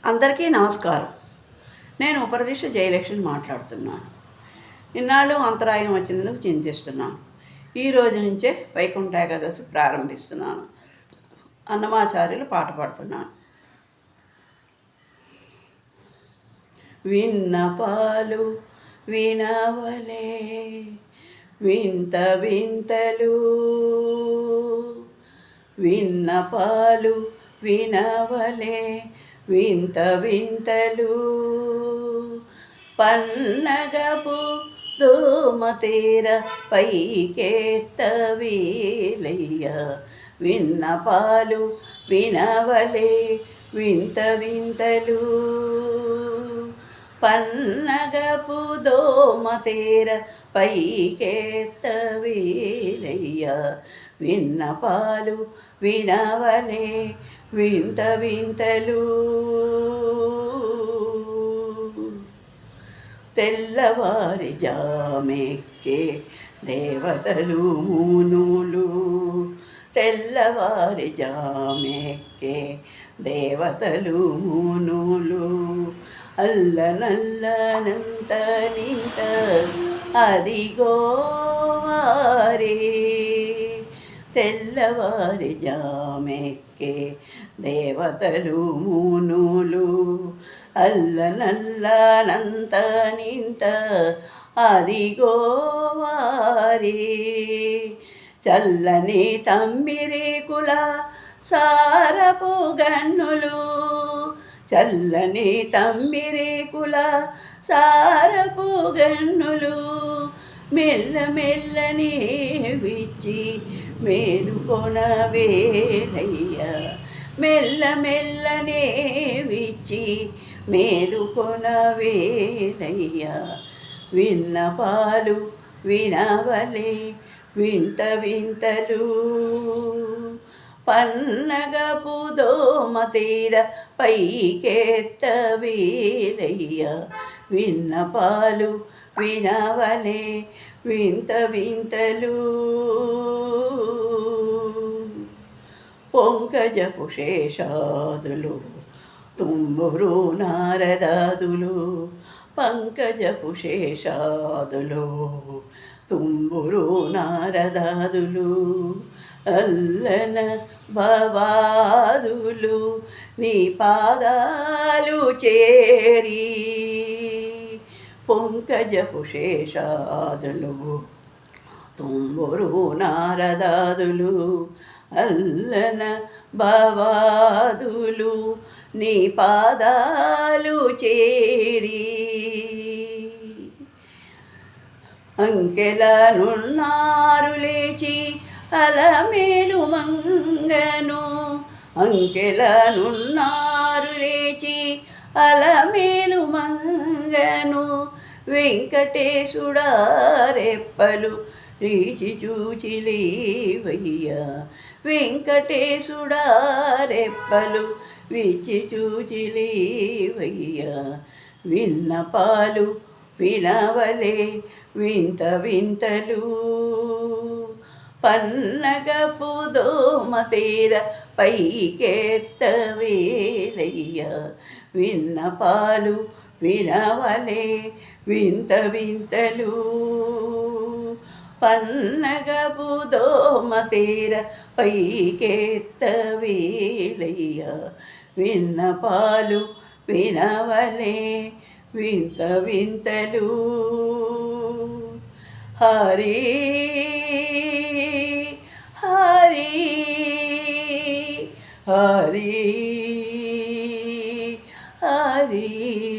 అందరికీ నమస్కారం. నేను ఉపరదీక్ష జయలక్ష్మి మాట్లాడుతున్నాను. ఇన్నాళ్ళు అంతరాయం వచ్చినందుకు చింతిస్తున్నాను. ఈ రోజు నుంచే వైకుంఠ ఏకాదశి ప్రారంభిస్తున్నాను. అన్నమాచార్యులు పాట పాడుతున్నాను. విన్నపాలు వినవలే వింత వింతలు, విన్నపాలు వినవలే వింత వింతలు, పన్నగపు దోమతేర పైకెత్తవేలయ్య. విన్నపాలు వినవలే వింత వింతలు, పన్నగపు దోమతేర పైకెత్తవేలయ్య. విన్నపాలు వినవలే వింత వింతలు. తెల్లవారి జామెక్కే దేవతలు మునులు, తెల్లవారి జామెక్కే దేవతలు మునులు, అల్లనల్లనంత నింత అదిగో వారే. తెల్లవారి జామెక్కే దేవతలు మునులు, అల్లనల్లనంత నింత అదిగో వారే. చల్లని తమ్మిరేకుల సారపు గన్నులు, చల్లని తమ్మిరేకుల సారపు గన్నులు, మెల్లమెల్లని విచ్చి మేలుకొనవేలయ్య. మెల్లమెల్లనే విచ్చి మేలుకొనవేలయ్య. విన్నపాలు వినవలే వింత వింతలు, పన్నగపు దోమతేర పైకెత్తవేలయ్య. విన్నపాలు వినవలే వింత వింతలు. పొంకజపు శేషాదులు తుంబురు నారదాదులు, పంకజపు శేషాదులు తుంబురు నారదాదులు, అల్లన భవాదులు నీ పాదాలు చేరి. పొంకజపు శేషాదులు తుంబురు నారదాదులు, అల్లన భవాదులు నీ పాదాలు చేరి. అంకెలనున్నారు లేచి అలమేలు మంగను, అంకెలనున్నారు లేచి అలమేలు మంగను, వెంకటేశుడా రెప్పలు రీచి చూచిలేవయ్య. వెంకటేశుడా రెప్పలు విచి చూచిలేవయ్య. విన్నపాలు వినవలే వింత వింతలు, పన్నగపు దోమతేర పైకెత్తవేలయ్య. విన్నపాలు వినవలే వింత వింతలు, పన్నగపు దోమతేర పైకెత్తవేలయ్య. విన్నపాలు వినవలే వింత వింతలు. హరి హరి హరి హరి.